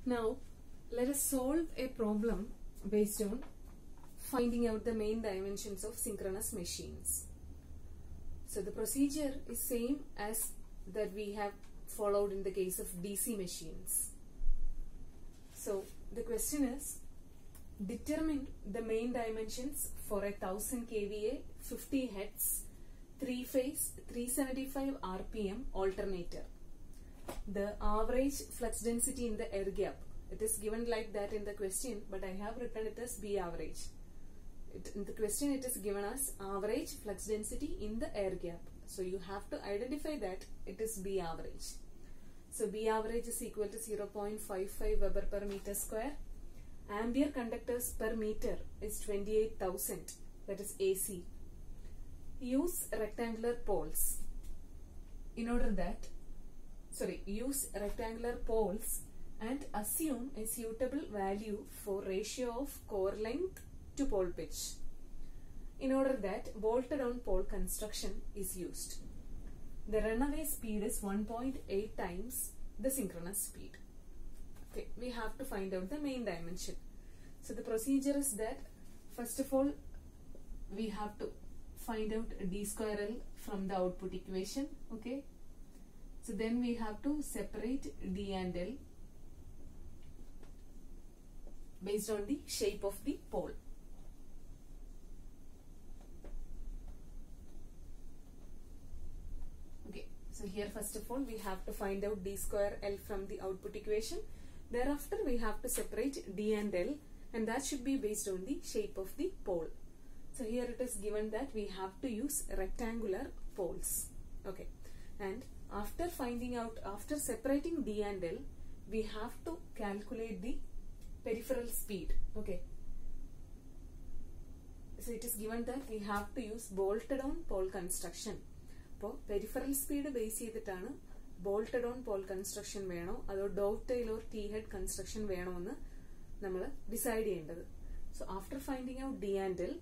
Now, let us solve a problem based on finding out the main dimensions of synchronous machines. So the procedure is same as that we have followed in the case of DC machines. So the question is, determine the main dimensions for a 1000 kVA 50 Hz 3-phase 375 RPM alternator. The average flux density in the air gap. It is given like that in the question, but I have written it as B average. In the question it is given as average flux density in the air gap. So you have to identify that it is B average. So B average is equal to 0.55 Weber per meter square. Ampere conductors per meter is 28,000, that is AC. Use rectangular poles use rectangular poles and assume a suitable value for ratio of core length to pole pitch in order that bolted on pole construction is used. The runaway speed is 1.8 times the synchronous speed. Okay, we have to find out the main dimension. So the procedure is that first of all we have to find out d square L from the output equation. Okay, so then we have to separate d and L based on the shape of the pole. Okay, so here first of all we have to find out d square L from the output equation. Thereafter we have to separate d and L, and that should be based on the shape of the pole. So here it is given that we have to use rectangular poles. Okay, and after separating d and L, we have to calculate the peripheral speed. Okay, so it is given that we have to use bolted on pole construction. So peripheral speed base ചെയ്തിട്ടാണ് bolted on pole construction വേണോ അതോ dovetail or T-head construction വേണോ എന്ന് നമ്മൾ decide ചെയ്യേണ്ടത്. So after finding out d and L,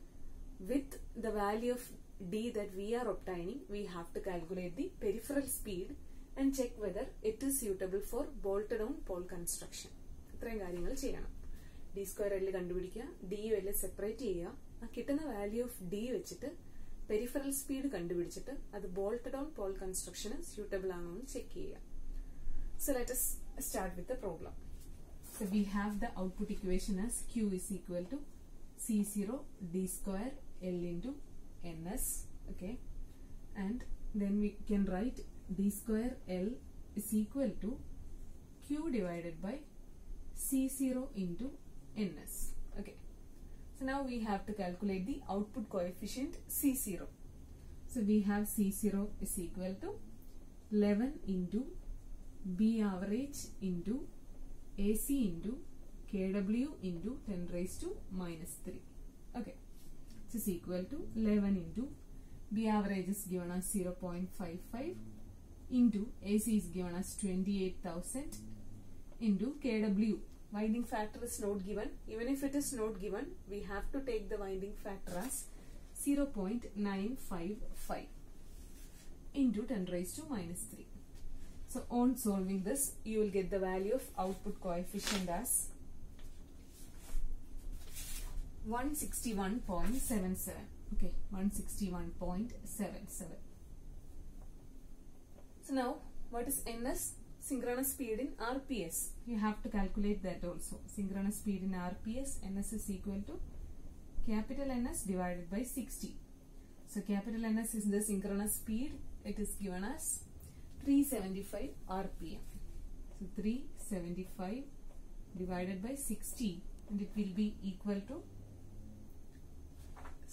with the value of d that we are obtaining, we have to calculate the peripheral speed and check whether it is suitable for bolted on pole construction. ഇത്രയും കാര്യങ്ങൾ ചെയ്യണം. d square L കണ്ടുപിടിക്കുക, d L separate ചെയ്യുക, ആ കിട്ടുന്ന value of d വെച്ചിട്ട് peripheral speed കണ്ടുപിടിച്ചിട്ട് അത് bolted on pole construction suitable ആണോ എന്ന് ചെക്ക് ചെയ്യുക. So let us start with the problem. So we have the output equation as Q is equal to C0 d square L into ns. Okay, and then we can write d square L is equal to Q divided by C0 into ns. Okay, so now we have to calculate the output coefficient C0. So we have C0 is equal to 11 into B average into AC into KW into 10 raised to minus 3. Okay, this is equal to 11 into B average is given as 0.55 into AC is given as 28,000 into KW. Winding factor is not given. Even if it is not given, we have to take the winding factor as 0.955 into 10 raised to minus 3. So on solving this, you will get the value of output coefficient as 161.77. Okay, 161.77. So now, what is ns? Synchronous speed in RPS. You have to calculate that also. Synchronous speed in RPS, ns is equal to capital Ns divided by 60. So capital Ns is the synchronous speed. It is given as 375 RPM. So 375 divided by 60, and it will be equal to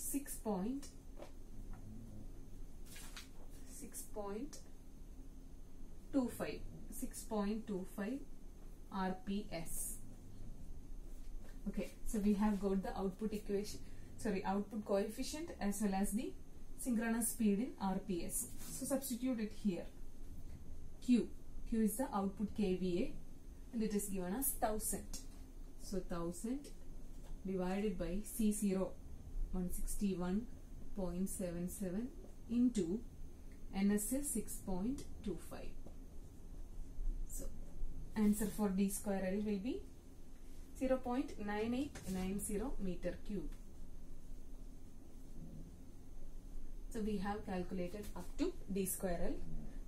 6.25 RPS. Okay, so we have got the output coefficient as well as the synchronous speed in RPS. So substitute it here. Q is the output kVA, and it is given as 1000. So 1000 divided by C0 161.77 into NS is 6.25. So answer for d square L will be 0.9890 meter cube. So we have calculated up to d square L.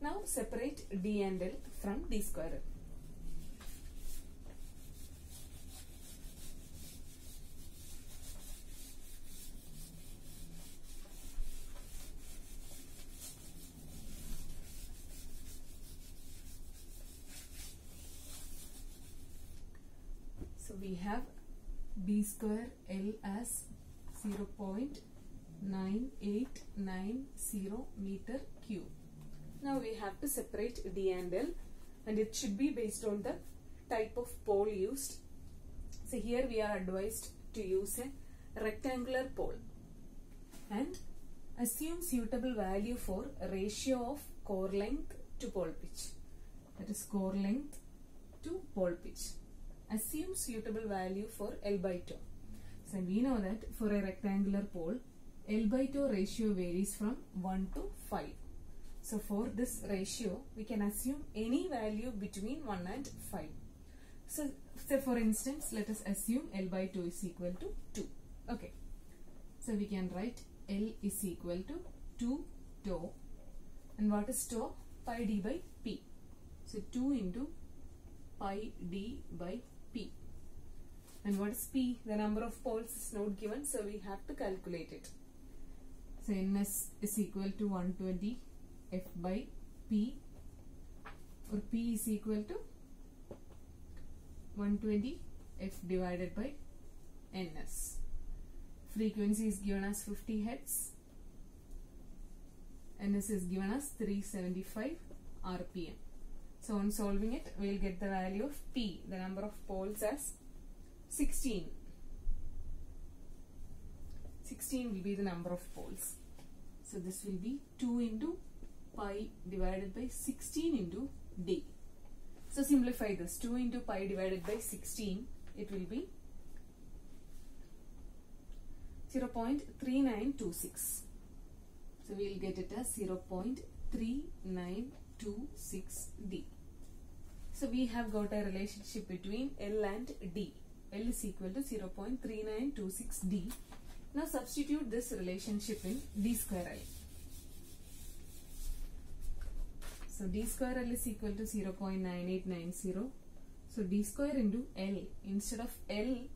Now separate d and L from d square L. So we have d square L as 0.9890 meter cube. Now we have to separate d and L, and it should be based on the type of pole used. So here we are advised to use a rectangular pole and assume suitable value for ratio of core length to pole pitch. That is core length to pole pitch. Assume suitable value for L by tau. So we know that for a rectangular pole, L by tau ratio varies from 1 to 5. So for this ratio, we can assume any value between 1 and 5. So for instance, let us assume L by tau is equal to 2. Okay. So we can write L is equal to 2 tau. And what is tau? Pi d by P. So 2 into pi d by P. And what is P? The number of poles is not given, so we have to calculate it. So Ns is equal to 120 F by P, or P is equal to 120 F divided by Ns. Frequency is given as 50 Hz. Ns is given as 375 RPM. So on solving it, we will get the value of P, the number of poles, as 16. 16 will be the number of poles. So this will be 2 into pi divided by 16 into d. So simplify this. 2 into pi divided by 16, it will be 0.3926. So we will get it as 0.3926 d. So we have got a relationship between L and d. L is equal to 0.3926 d. Now substitute this relationship in d square L. So d square L is equal to 0.9890. So d square into L. Instead of L,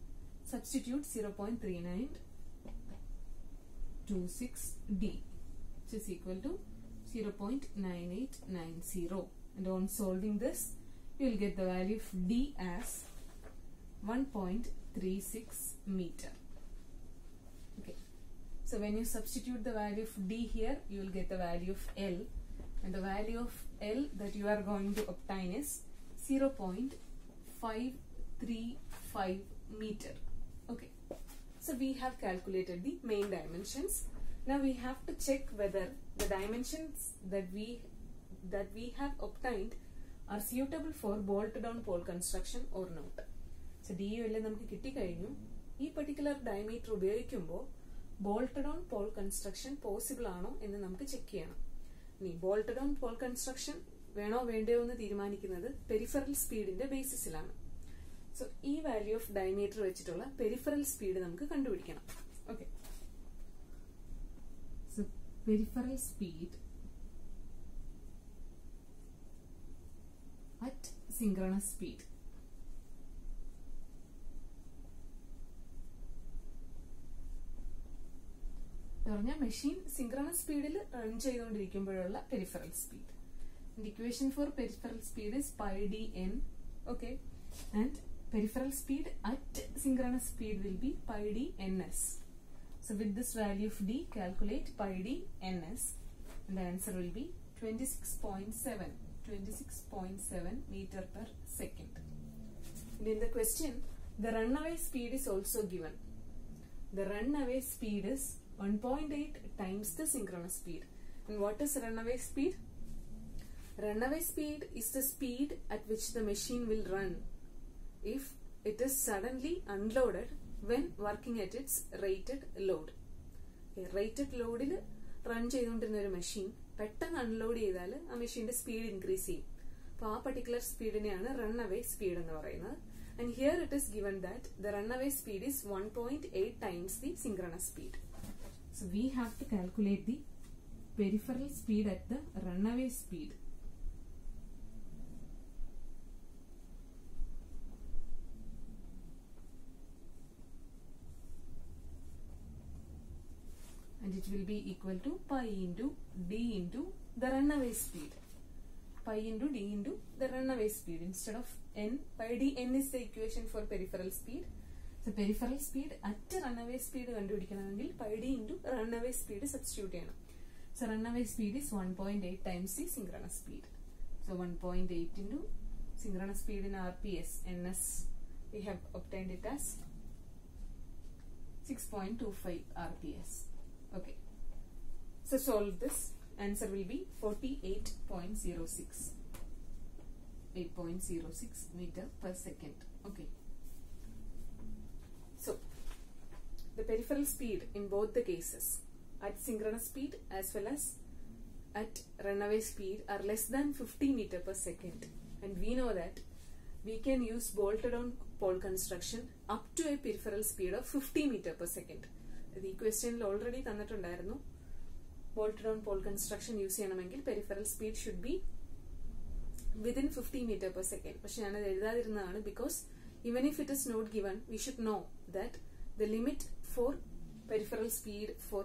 substitute 0.3926d, which is equal to 0.9890. And on solving this, you will get the value of d as 1.36 meter. Okay. So when you substitute the value of d here, you will get the value of L. And the value of L that you are going to obtain is 0.535 meter. Okay. So we have calculated the main dimensions. Now we have to check whether the dimensions that we have obtained are suitable for bolted on pole construction or not. So DU നമുക്ക് കിട്ടിക്കഴിഞ്ഞു. ഈ particular diameter ഉപയോഗിക്കുമ്പോൾ bolted on pole construction possible ആണോ എന്ന് നമുക്ക് check ചെയ്യണം. ഇനി bolted on pole construction വേണോ വേണ്ടയോ എന്ന് തീരുമാനിക്കുന്നത് പെരിഫറൽ സ്പീഡിന്റെ ബേസിസിലാണ്. സോ ഈ വാല്യൂ ഓഫ് ഡയമീറ്റർ വെച്ചിട്ടുള്ള പെരിഫറൽ സ്പീഡ് നമുക്ക് കണ്ടുപിടിക്കണം. Okay. So peripheral speed at synchronous speed. പറഞ്ഞാൽ മെഷീൻ സിങ്ക്രണസ് സ്പീഡിൽ റൺ ചെയ്തുകൊണ്ടിരിക്കുമ്പോഴുള്ള peripheral speed. The equation for peripheral speed is pi dn. Okay, and peripheral speed at synchronous speed will be pi d ns. So with this value of d, calculate pi d ns, and the answer will be 26.7 meter per second. And in the question, the runaway speed is also given. The runaway speed is 1.8 times the synchronous speed. And what is runaway speed? Runaway speed is the speed at which the machine will run if it is suddenly unloaded when working at its rated load. Rated load run ചെയ്തുകൊണ്ടിരുന്ന ഒരു machine പെട്ടെന്ന് unload ചെയ്താൽ ആ മെഷീന്റെ speed increase ചെയ്യും. അപ്പോൾ ആ particular സ്പീഡിനെയാണ് run away speed എന്ന് പറയുന്നത്. And here it is given that the runaway speed is 1.8 times the synchronous speed. So we have to calculate the peripheral speed at the runaway speed. And it will be equal to pi into d into the runaway speed. Pi into d into the runaway speed instead of n. Pi d n is the equation for peripheral speed. So peripheral speed at runaway speed കണ്ടുപിടിക്കണമെങ്കിൽ pi d into runaway speed substitute ചെയ്യണം. So runaway speed is 1.8 times the synchronous speed. So 1.8 into synchronous speed in RPS ns we have obtained it as 6.25 RPS. Okay. So solve this. Answer will be 48.06. 8.06 meter per second. Okay. So the peripheral speed in both the cases at synchronous speed as well as at runaway speed are less than 50 meter per second. And we know that we can use bolted on pole construction up to a peripheral speed of 50 meter per second. The question already തന്നിട്ടുണ്ടായിരുന്നു. Bolted on pole construction use ചെയ്യണമെങ്കിൽ peripheral speed should be within 50 meter per second. പക്ഷെ ഞാനത് എഴുതാതിരുന്നതാണ് because even if it is not given, we should know that the limit for peripheral speed for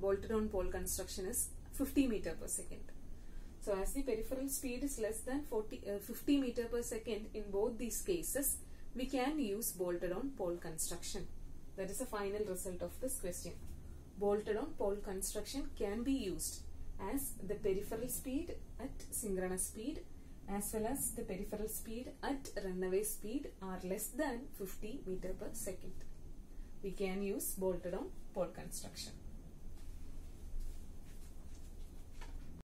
bolted on pole construction is 50 meter per second. So as the peripheral speed is less than 50 meter per second in both these cases, we can use bolted on pole construction. That is the final result of this question. Bolted on pole construction can be used as the peripheral speed at synchronous speed as well as the peripheral speed at runaway speed are less than 50 meter per second. We can use bolted on pole construction.